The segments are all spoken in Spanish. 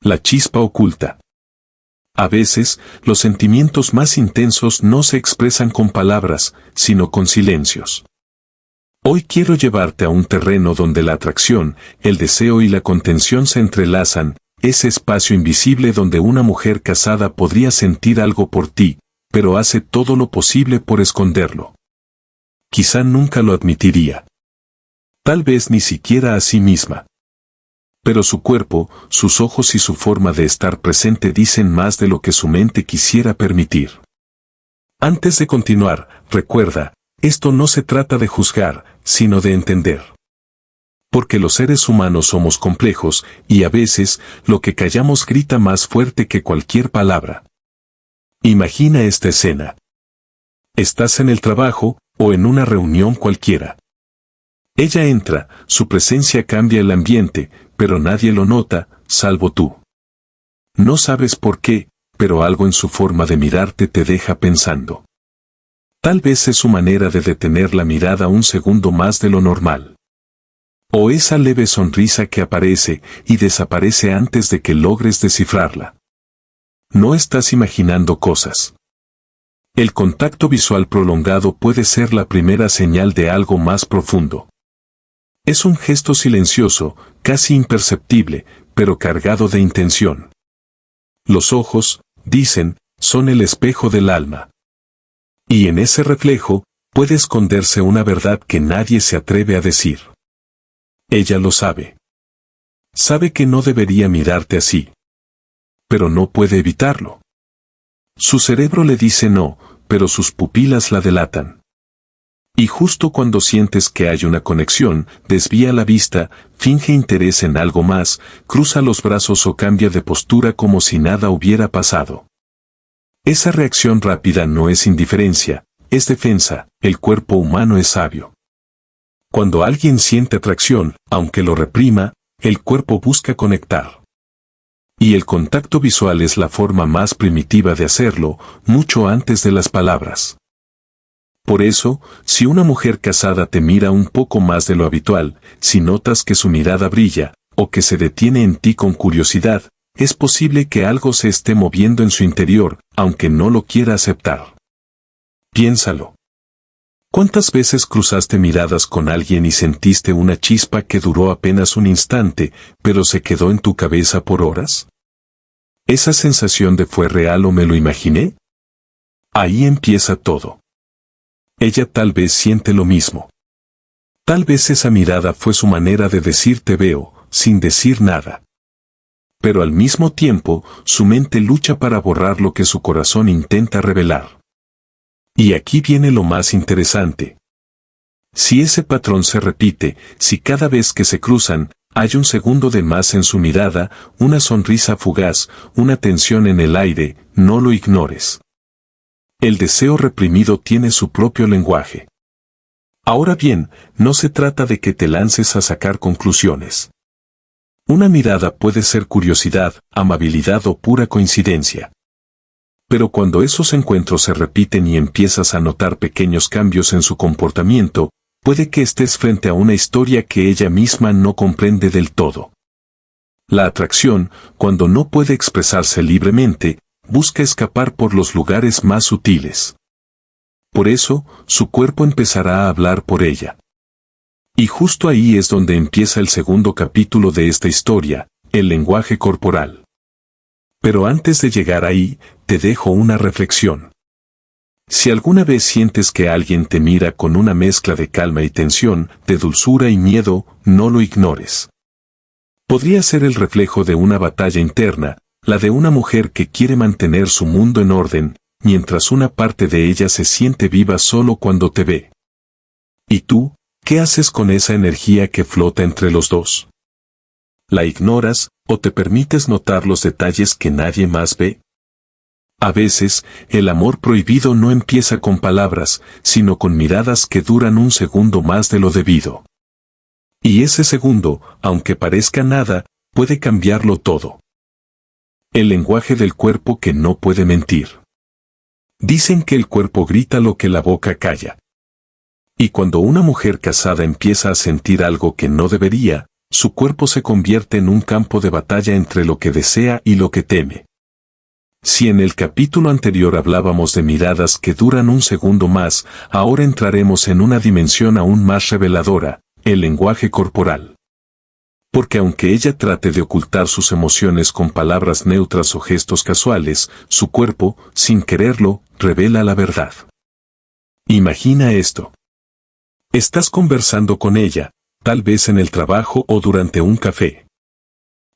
La chispa oculta. A veces, los sentimientos más intensos no se expresan con palabras, sino con silencios. Hoy quiero llevarte a un terreno donde la atracción, el deseo y la contención se entrelazan, ese espacio invisible donde una mujer casada podría sentir algo por ti, pero hace todo lo posible por esconderlo. Quizá nunca lo admitiría. Tal vez ni siquiera a sí misma. Pero su cuerpo, sus ojos y su forma de estar presente dicen más de lo que su mente quisiera permitir. Antes de continuar, recuerda, esto no se trata de juzgar, sino de entender. Porque los seres humanos somos complejos, y a veces, lo que callamos grita más fuerte que cualquier palabra. Imagina esta escena. Estás en el trabajo, o en una reunión cualquiera. Ella entra, su presencia cambia el ambiente, pero nadie lo nota, salvo tú. No sabes por qué, pero algo en su forma de mirarte te deja pensando. Tal vez es su manera de detener la mirada un segundo más de lo normal. O esa leve sonrisa que aparece y desaparece antes de que logres descifrarla. No estás imaginando cosas. El contacto visual prolongado puede ser la primera señal de algo más profundo. Es un gesto silencioso, casi imperceptible, pero cargado de intención. Los ojos, dicen, son el espejo del alma. Y en ese reflejo, puede esconderse una verdad que nadie se atreve a decir. Ella lo sabe. Sabe que no debería mirarte así. Pero no puede evitarlo. Su cerebro le dice no, pero sus pupilas la delatan. Y justo cuando sientes que hay una conexión, desvía la vista, finge interés en algo más, cruza los brazos o cambia de postura como si nada hubiera pasado. Esa reacción rápida no es indiferencia, es defensa, el cuerpo humano es sabio. Cuando alguien siente atracción, aunque lo reprima, el cuerpo busca conectar. Y el contacto visual es la forma más primitiva de hacerlo, mucho antes de las palabras. Por eso, si una mujer casada te mira un poco más de lo habitual, si notas que su mirada brilla, o que se detiene en ti con curiosidad, es posible que algo se esté moviendo en su interior, aunque no lo quiera aceptar. Piénsalo. ¿Cuántas veces cruzaste miradas con alguien y sentiste una chispa que duró apenas un instante, pero se quedó en tu cabeza por horas? ¿Esa sensación de fue real o me lo imaginé? Ahí empieza todo. Ella tal vez siente lo mismo. Tal vez esa mirada fue su manera de decir te veo, sin decir nada. Pero al mismo tiempo, su mente lucha para borrar lo que su corazón intenta revelar. Y aquí viene lo más interesante. Si ese patrón se repite, si cada vez que se cruzan, hay un segundo de más en su mirada, una sonrisa fugaz, una tensión en el aire, no lo ignores. El deseo reprimido tiene su propio lenguaje. Ahora bien, no se trata de que te lances a sacar conclusiones. Una mirada puede ser curiosidad, amabilidad o pura coincidencia. Pero cuando esos encuentros se repiten y empiezas a notar pequeños cambios en su comportamiento, puede que estés frente a una historia que ella misma no comprende del todo. La atracción, cuando no puede expresarse libremente, busca escapar por los lugares más sutiles. Por eso, su cuerpo empezará a hablar por ella. Y justo ahí es donde empieza el segundo capítulo de esta historia, el lenguaje corporal. Pero antes de llegar ahí, te dejo una reflexión. Si alguna vez sientes que alguien te mira con una mezcla de calma y tensión, de dulzura y miedo, no lo ignores. Podría ser el reflejo de una batalla interna, la de una mujer que quiere mantener su mundo en orden, mientras una parte de ella se siente viva solo cuando te ve. ¿Y tú, qué haces con esa energía que flota entre los dos? ¿La ignoras, o te permites notar los detalles que nadie más ve? A veces, el amor prohibido no empieza con palabras, sino con miradas que duran un segundo más de lo debido. Y ese segundo, aunque parezca nada, puede cambiarlo todo. El lenguaje del cuerpo que no puede mentir. Dicen que el cuerpo grita lo que la boca calla. Y cuando una mujer casada empieza a sentir algo que no debería, su cuerpo se convierte en un campo de batalla entre lo que desea y lo que teme. Si en el capítulo anterior hablábamos de miradas que duran un segundo más, ahora entraremos en una dimensión aún más reveladora, el lenguaje corporal. Porque aunque ella trate de ocultar sus emociones con palabras neutras o gestos casuales, su cuerpo, sin quererlo, revela la verdad. Imagina esto. Estás conversando con ella, tal vez en el trabajo o durante un café.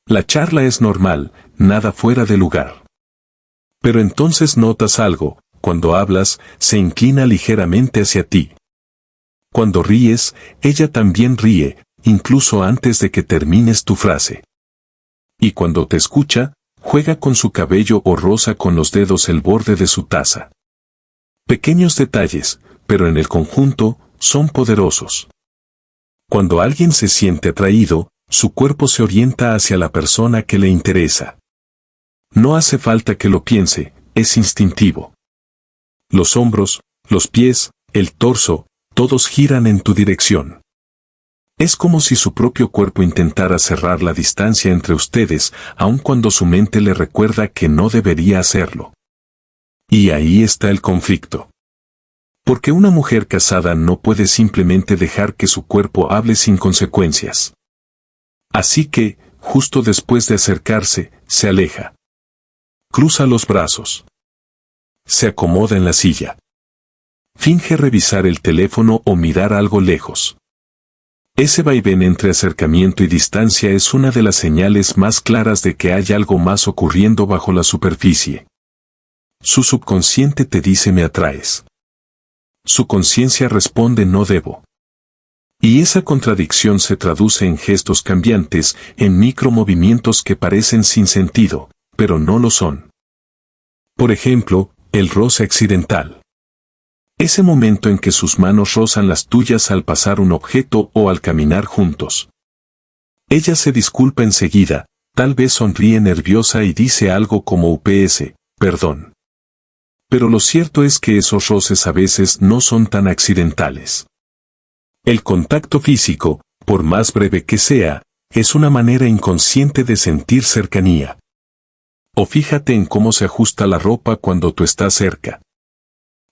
La charla es normal, nada fuera de lugar. Pero entonces notas algo, cuando hablas, se inclina ligeramente hacia ti. Cuando ríes, ella también ríe, incluso antes de que termines tu frase. Y cuando te escucha, juega con su cabello o roza con los dedos el borde de su taza. Pequeños detalles, pero en el conjunto, son poderosos. Cuando alguien se siente atraído, su cuerpo se orienta hacia la persona que le interesa. No hace falta que lo piense, es instintivo. Los hombros, los pies, el torso, todos giran en tu dirección. Es como si su propio cuerpo intentara cerrar la distancia entre ustedes, aun cuando su mente le recuerda que no debería hacerlo. Y ahí está el conflicto. Porque una mujer casada no puede simplemente dejar que su cuerpo hable sin consecuencias. Así que, justo después de acercarse, se aleja. Cruza los brazos. Se acomoda en la silla. Finge revisar el teléfono o mirar algo lejos. Ese vaivén entre acercamiento y distancia es una de las señales más claras de que hay algo más ocurriendo bajo la superficie. Su subconsciente te dice me atraes. Su conciencia responde no debo. Y esa contradicción se traduce en gestos cambiantes, en micromovimientos que parecen sin sentido, pero no lo son. Por ejemplo, el roce accidental. Ese momento en que sus manos rozan las tuyas al pasar un objeto o al caminar juntos. Ella se disculpa enseguida, tal vez sonríe nerviosa y dice algo como UPS, perdón. Pero lo cierto es que esos roces a veces no son tan accidentales. El contacto físico, por más breve que sea, es una manera inconsciente de sentir cercanía. O fíjate en cómo se ajusta la ropa cuando tú estás cerca.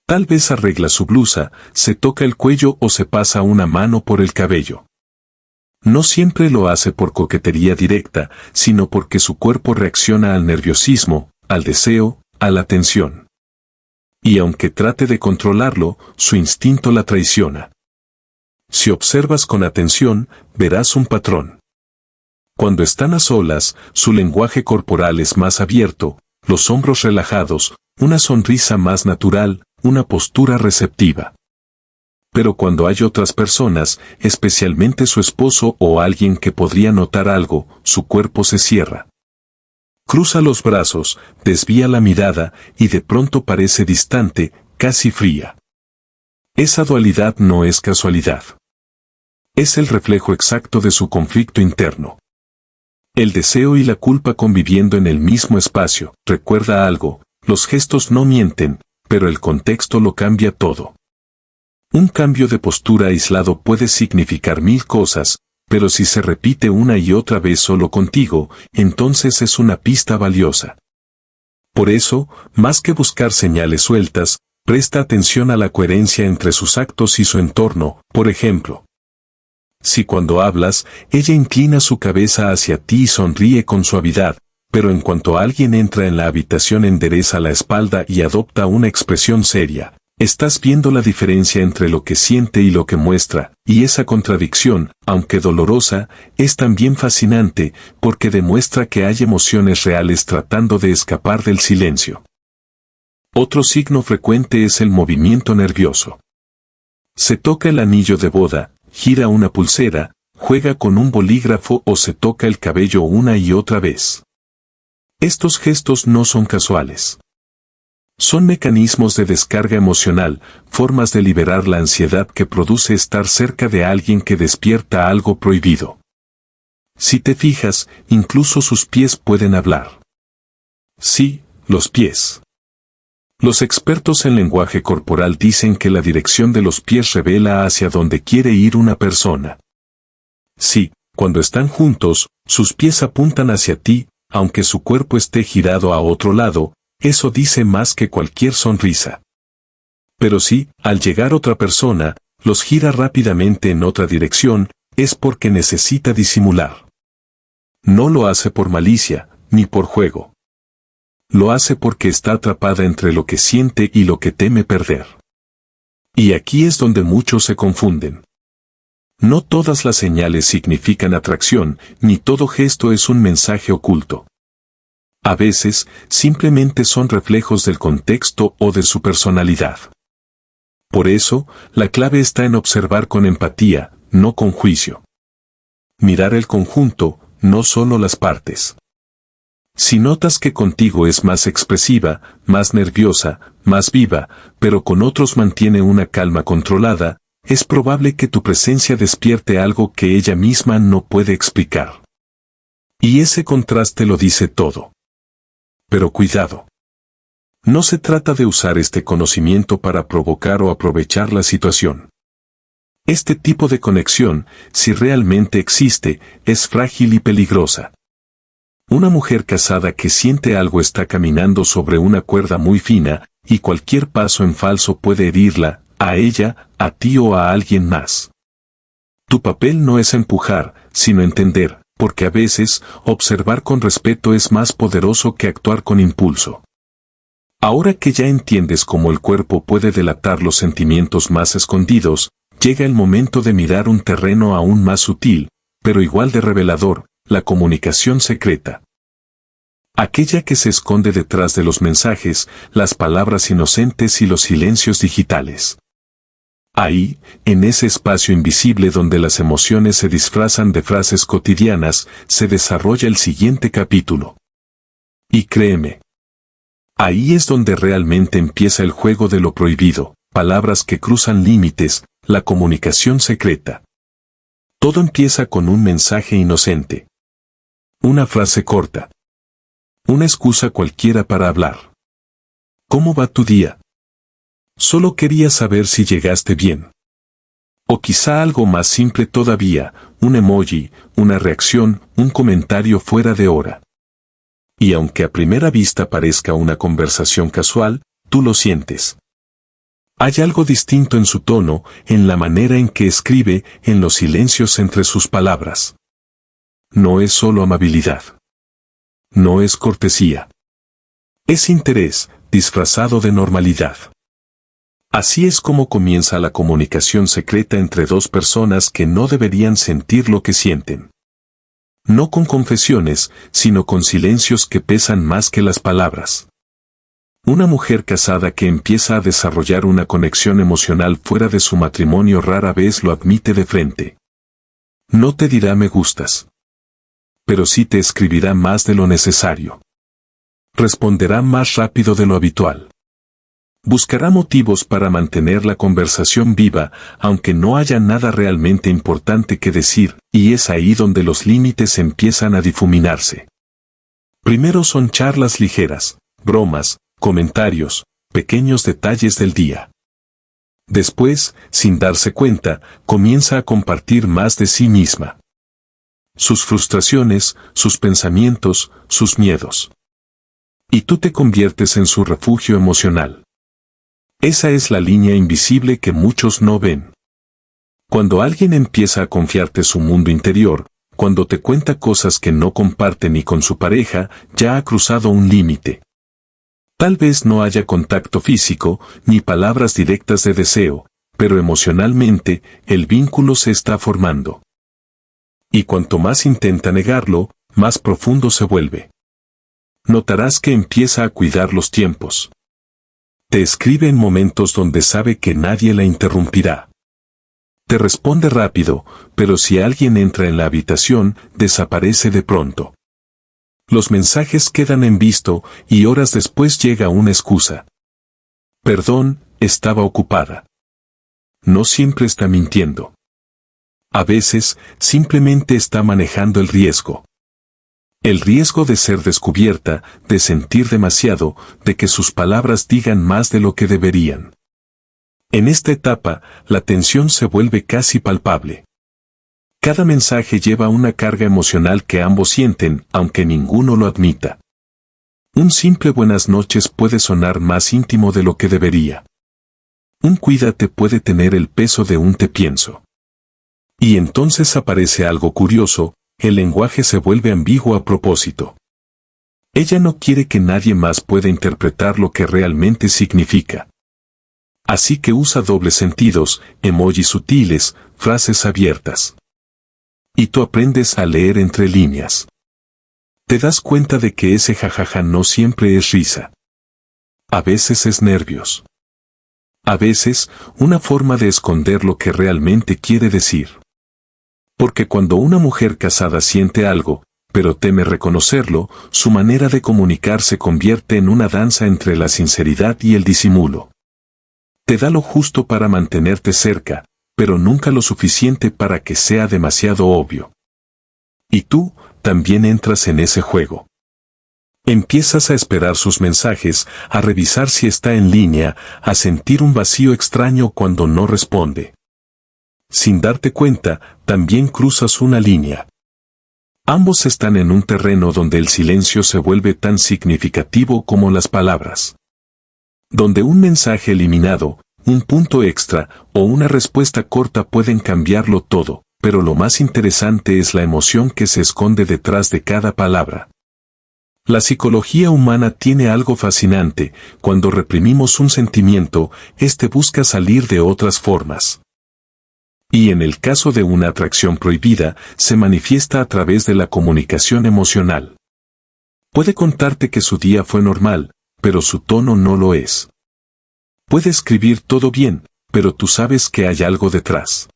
Tal vez arregla su blusa, se toca el cuello o se pasa una mano por el cabello. No siempre lo hace por coquetería directa, sino porque su cuerpo reacciona al nerviosismo, al deseo, a la tensión. Y aunque trate de controlarlo, su instinto la traiciona. Si observas con atención, verás un patrón. Cuando están a solas, su lenguaje corporal es más abierto, los hombros relajados, una sonrisa más natural, una postura receptiva. Pero cuando hay otras personas, especialmente su esposo o alguien que podría notar algo, su cuerpo se cierra. Cruza los brazos, desvía la mirada y de pronto parece distante, casi fría. Esa dualidad no es casualidad. Es el reflejo exacto de su conflicto interno. El deseo y la culpa conviviendo en el mismo espacio. Recuerda algo, los gestos no mienten, pero el contexto lo cambia todo. Un cambio de postura aislado puede significar mil cosas, pero si se repite una y otra vez solo contigo, entonces es una pista valiosa. Por eso, más que buscar señales sueltas, presta atención a la coherencia entre sus actos y su entorno. Por ejemplo, si cuando hablas, ella inclina su cabeza hacia ti y sonríe con suavidad, pero en cuanto alguien entra en la habitación endereza la espalda y adopta una expresión seria, estás viendo la diferencia entre lo que siente y lo que muestra, y esa contradicción, aunque dolorosa, es también fascinante, porque demuestra que hay emociones reales tratando de escapar del silencio. Otro signo frecuente es el movimiento nervioso. Se toca el anillo de boda, gira una pulsera, juega con un bolígrafo o se toca el cabello una y otra vez. Estos gestos no son casuales. Son mecanismos de descarga emocional, formas de liberar la ansiedad que produce estar cerca de alguien que despierta algo prohibido. Si te fijas, incluso sus pies pueden hablar. Sí, los pies. Los expertos en lenguaje corporal dicen que la dirección de los pies revela hacia dónde quiere ir una persona. Sí, Cuando están juntos, sus pies apuntan hacia ti, aunque su cuerpo esté girado a otro lado, eso dice más que cualquier sonrisa. Pero si, al llegar otra persona, los gira rápidamente en otra dirección, es porque necesita disimular. No lo hace por malicia, ni por juego. Lo hace porque está atrapada entre lo que siente y lo que teme perder. Y aquí es donde muchos se confunden. No todas las señales significan atracción, ni todo gesto es un mensaje oculto. A veces, simplemente son reflejos del contexto o de su personalidad. Por eso, la clave está en observar con empatía, no con juicio. Mirar el conjunto, no solo las partes. Si notas que contigo es más expresiva, más nerviosa, más viva, pero con otros mantiene una calma controlada, es probable que tu presencia despierte algo que ella misma no puede explicar. Y ese contraste lo dice todo. Pero cuidado. No se trata de usar este conocimiento para provocar o aprovechar la situación. Este tipo de conexión, si realmente existe, es frágil y peligrosa. Una mujer casada que siente algo está caminando sobre una cuerda muy fina, y cualquier paso en falso puede herirla, a ella, a ti o a alguien más. Tu papel no es empujar, sino entender, porque a veces, observar con respeto es más poderoso que actuar con impulso. Ahora que ya entiendes cómo el cuerpo puede delatar los sentimientos más escondidos, llega el momento de mirar un terreno aún más sutil, pero igual de revelador, la comunicación secreta. Aquella que se esconde detrás de los mensajes, las palabras inocentes y los silencios digitales. Ahí, en ese espacio invisible donde las emociones se disfrazan de frases cotidianas, se desarrolla el siguiente capítulo. Y créeme, ahí es donde realmente empieza el juego de lo prohibido, palabras que cruzan límites, la comunicación secreta. Todo empieza con un mensaje inocente. Una frase corta. Una excusa cualquiera para hablar. ¿Cómo va tu día? Solo quería saber si llegaste bien. O quizá algo más simple todavía, un emoji, una reacción, un comentario fuera de hora. Y aunque a primera vista parezca una conversación casual, tú lo sientes. Hay algo distinto en su tono, en la manera en que escribe, en los silencios entre sus palabras. No es solo amabilidad. No es cortesía. Es interés, disfrazado de normalidad. Así es como comienza la comunicación secreta entre dos personas que no deberían sentir lo que sienten. No con confesiones, sino con silencios que pesan más que las palabras. Una mujer casada que empieza a desarrollar una conexión emocional fuera de su matrimonio rara vez lo admite de frente. No te dirá me gustas. Pero sí te escribirá más de lo necesario. Responderá más rápido de lo habitual. Buscará motivos para mantener la conversación viva, aunque no haya nada realmente importante que decir, y es ahí donde los límites empiezan a difuminarse. Primero son charlas ligeras, bromas, comentarios, pequeños detalles del día. Después, sin darse cuenta, comienza a compartir más de sí misma. Sus frustraciones, sus pensamientos, sus miedos. Y tú te conviertes en su refugio emocional. Esa es la línea invisible que muchos no ven. Cuando alguien empieza a confiarte su mundo interior, cuando te cuenta cosas que no comparte ni con su pareja, ya ha cruzado un límite. Tal vez no haya contacto físico, ni palabras directas de deseo, pero emocionalmente, el vínculo se está formando. Y cuanto más intenta negarlo, más profundo se vuelve. Notarás que empieza a cuidar los tiempos. Te escribe en momentos donde sabe que nadie la interrumpirá. Te responde rápido, pero si alguien entra en la habitación, desaparece de pronto. Los mensajes quedan en visto, y horas después llega una excusa. Perdón, estaba ocupada. No siempre está mintiendo. A veces, simplemente está manejando el riesgo. El riesgo de ser descubierta, de sentir demasiado, de que sus palabras digan más de lo que deberían. En esta etapa, la tensión se vuelve casi palpable. Cada mensaje lleva una carga emocional que ambos sienten, aunque ninguno lo admita. Un simple buenas noches puede sonar más íntimo de lo que debería. Un cuídate puede tener el peso de un te pienso. Y entonces aparece algo curioso, el lenguaje se vuelve ambiguo a propósito. Ella no quiere que nadie más pueda interpretar lo que realmente significa. Así que usa dobles sentidos, emojis sutiles, frases abiertas. Y tú aprendes a leer entre líneas. Te das cuenta de que ese jajaja no siempre es risa. A veces es nervios. A veces, una forma de esconder lo que realmente quiere decir. Porque cuando una mujer casada siente algo, pero teme reconocerlo, su manera de comunicar se convierte en una danza entre la sinceridad y el disimulo. Te da lo justo para mantenerte cerca, pero nunca lo suficiente para que sea demasiado obvio. Y tú, también entras en ese juego. Empiezas a esperar sus mensajes, a revisar si está en línea, a sentir un vacío extraño cuando no responde. Sin darte cuenta, también cruzas una línea. Ambos están en un terreno donde el silencio se vuelve tan significativo como las palabras. Donde un mensaje eliminado, un punto extra o una respuesta corta pueden cambiarlo todo, pero lo más interesante es la emoción que se esconde detrás de cada palabra. La psicología humana tiene algo fascinante: cuando reprimimos un sentimiento, este busca salir de otras formas. Y en el caso de una atracción prohibida, se manifiesta a través de la comunicación emocional. Puede contarte que su día fue normal, pero su tono no lo es. Puede escribir todo bien, pero tú sabes que hay algo detrás.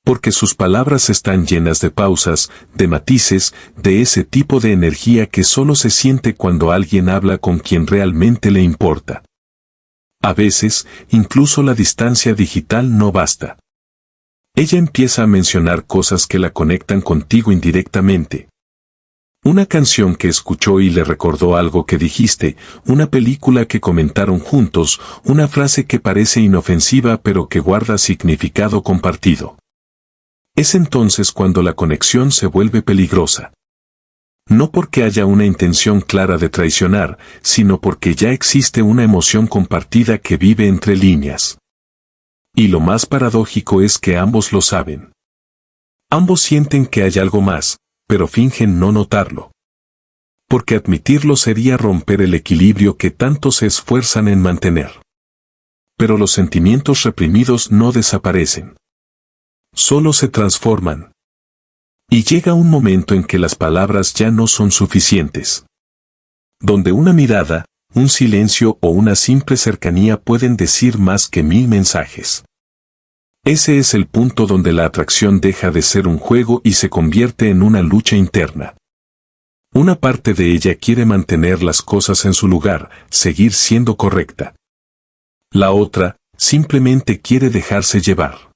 Porque sus palabras están llenas de pausas, de matices, de ese tipo de energía que solo se siente cuando alguien habla con quien realmente le importa. A veces, incluso la distancia digital no basta. Ella empieza a mencionar cosas que la conectan contigo indirectamente. Una canción que escuchó y le recordó algo que dijiste, una película que comentaron juntos, una frase que parece inofensiva pero que guarda significado compartido. Es entonces cuando la conexión se vuelve peligrosa. No porque haya una intención clara de traicionar, sino porque ya existe una emoción compartida que vive entre líneas. Y lo más paradójico es que ambos lo saben. Ambos sienten que hay algo más, pero fingen no notarlo. Porque admitirlo sería romper el equilibrio que tanto se esfuerzan en mantener. Pero los sentimientos reprimidos no desaparecen. Solo se transforman. Y llega un momento en que las palabras ya no son suficientes. Donde una mirada, un silencio o una simple cercanía pueden decir más que 1000 mensajes. Ese es el punto donde la atracción deja de ser un juego y se convierte en una lucha interna. Una parte de ella quiere mantener las cosas en su lugar, seguir siendo correcta. La otra, simplemente quiere dejarse llevar.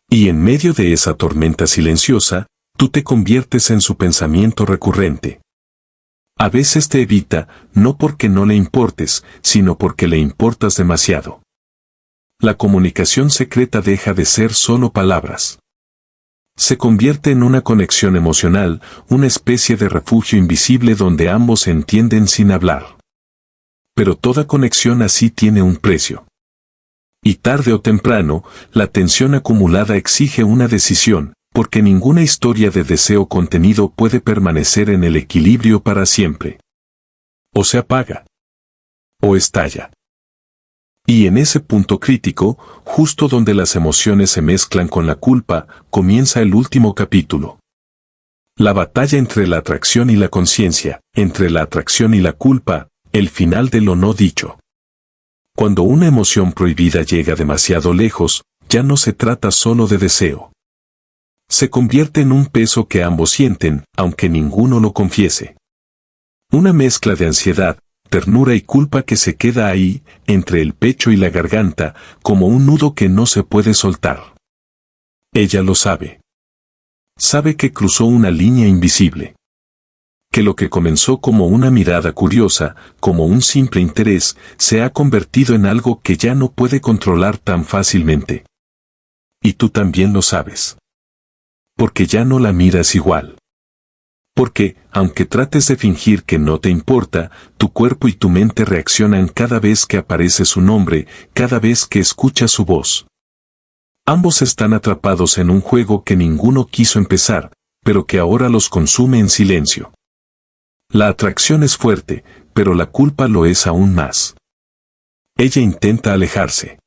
Y en medio de esa tormenta silenciosa, tú te conviertes en su pensamiento recurrente. A veces te evita, no porque no le importes, sino porque le importas demasiado. La comunicación secreta deja de ser solo palabras. Se convierte en una conexión emocional, una especie de refugio invisible donde ambos se entienden sin hablar. Pero toda conexión así tiene un precio. Y tarde o temprano, la tensión acumulada exige una decisión, porque ninguna historia de deseo contenido puede permanecer en el equilibrio para siempre. O se apaga. O estalla. Y en ese punto crítico, justo donde las emociones se mezclan con la culpa, comienza el último capítulo. La batalla entre la atracción y la conciencia, entre la atracción y la culpa, el final de lo no dicho. Cuando una emoción prohibida llega demasiado lejos, ya no se trata solo de deseo. Se convierte en un peso que ambos sienten, aunque ninguno lo confiese. Una mezcla de ansiedad, ternura y culpa que se queda ahí, entre el pecho y la garganta, como un nudo que no se puede soltar. Ella lo sabe. Sabe que cruzó una línea invisible. Que lo que comenzó como una mirada curiosa, como un simple interés, se ha convertido en algo que ya no puede controlar tan fácilmente. Y tú también lo sabes. Porque ya no la miras igual. Porque, aunque trates de fingir que no te importa, tu cuerpo y tu mente reaccionan cada vez que aparece su nombre, cada vez que escuchas su voz. Ambos están atrapados en un juego que ninguno quiso empezar, pero que ahora los consume en silencio. La atracción es fuerte, pero la culpa lo es aún más. Ella intenta alejarse.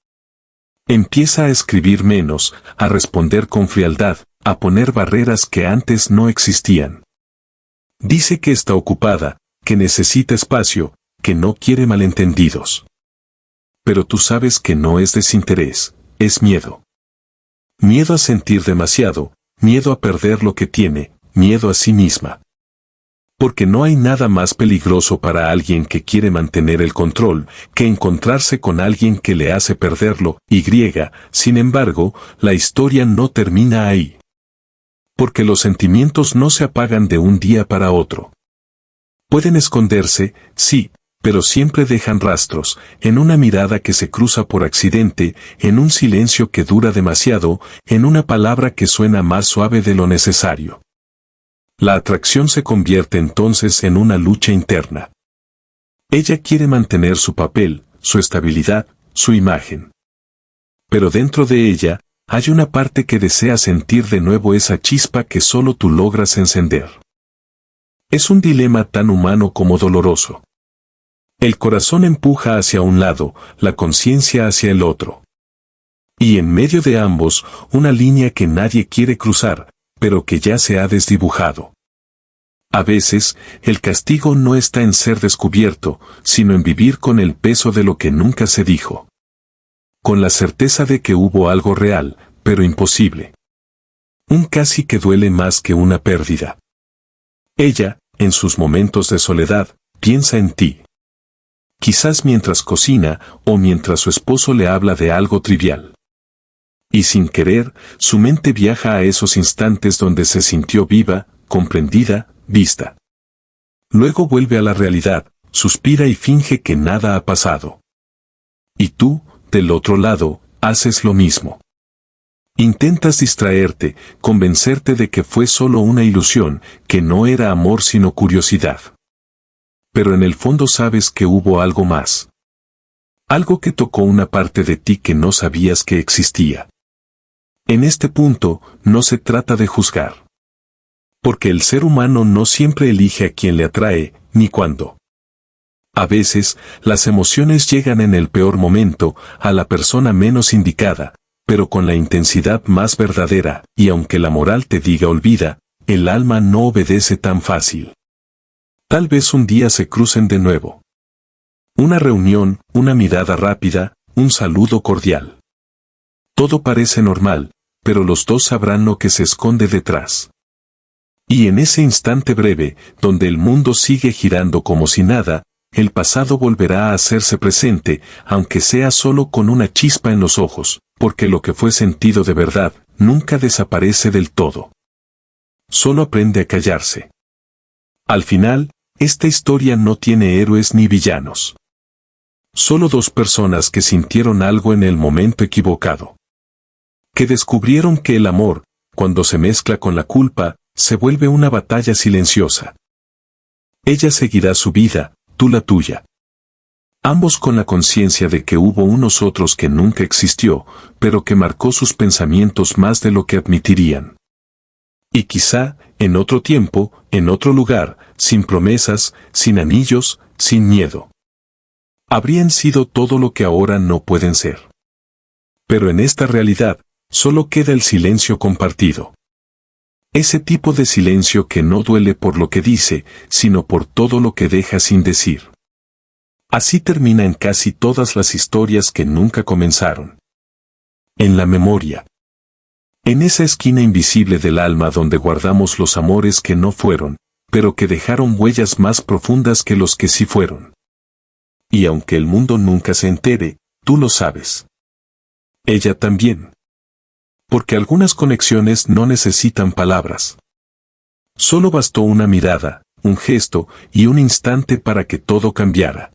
Empieza a escribir menos, a responder con frialdad, a poner barreras que antes no existían. Dice que está ocupada, que necesita espacio, que no quiere malentendidos. Pero tú sabes que no es desinterés, es miedo. Miedo a sentir demasiado, miedo a perder lo que tiene, miedo a sí misma. Porque no hay nada más peligroso para alguien que quiere mantener el control, que encontrarse con alguien que le hace perderlo, sin embargo, la historia no termina ahí. Porque los sentimientos no se apagan de un día para otro. Pueden esconderse, sí, pero siempre dejan rastros, en una mirada que se cruza por accidente, en un silencio que dura demasiado, en una palabra que suena más suave de lo necesario. La atracción se convierte entonces en una lucha interna. Ella quiere mantener su papel, su estabilidad, su imagen. Pero dentro de ella, hay una parte que desea sentir de nuevo esa chispa que solo tú logras encender. Es un dilema tan humano como doloroso. El corazón empuja hacia un lado, la conciencia hacia el otro. Y en medio de ambos, una línea que nadie quiere cruzar, pero que ya se ha desdibujado. A veces, el castigo no está en ser descubierto, sino en vivir con el peso de lo que nunca se dijo. Con la certeza de que hubo algo real, pero imposible. Un casi que duele más que una pérdida. Ella, en sus momentos de soledad, piensa en ti. Quizás mientras cocina o mientras su esposo le habla de algo trivial. Y sin querer, su mente viaja a esos instantes donde se sintió viva, comprendida, vista. Luego vuelve a la realidad, suspira y finge que nada ha pasado. Y tú, del otro lado, haces lo mismo. Intentas distraerte, convencerte de que fue solo una ilusión, que no era amor sino curiosidad. Pero en el fondo sabes que hubo algo más. Algo que tocó una parte de ti que no sabías que existía. En este punto, no se trata de juzgar. Porque el ser humano no siempre elige a quien le atrae, ni cuándo. A veces, las emociones llegan en el peor momento, a la persona menos indicada, pero con la intensidad más verdadera, y aunque la moral te diga olvida, el alma no obedece tan fácil. Tal vez un día se crucen de nuevo. Una reunión, una mirada rápida, un saludo cordial. Todo parece normal, pero los dos sabrán lo que se esconde detrás. Y en ese instante breve, donde el mundo sigue girando como si nada, el pasado volverá a hacerse presente, aunque sea solo con una chispa en los ojos, porque lo que fue sentido de verdad, nunca desaparece del todo. Solo aprende a callarse. Al final, esta historia no tiene héroes ni villanos. Solo dos personas que sintieron algo en el momento equivocado. Que descubrieron que el amor, cuando se mezcla con la culpa, se vuelve una batalla silenciosa. Ella seguirá su vida, tú la tuya. Ambos con la conciencia de que hubo unos otros que nunca existió, pero que marcó sus pensamientos más de lo que admitirían. Y quizá, en otro tiempo, en otro lugar, sin promesas, sin anillos, sin miedo. Habrían sido todo lo que ahora no pueden ser. Pero en esta realidad, solo queda el silencio compartido. Ese tipo de silencio que no duele por lo que dice, sino por todo lo que deja sin decir. Así termina en casi todas las historias que nunca comenzaron. En la memoria. En esa esquina invisible del alma donde guardamos los amores que no fueron, pero que dejaron huellas más profundas que los que sí fueron. Y aunque el mundo nunca se entere, tú lo sabes. Ella también. Porque algunas conexiones no necesitan palabras. Solo bastó una mirada, un gesto y un instante para que todo cambiara.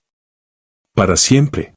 Para siempre.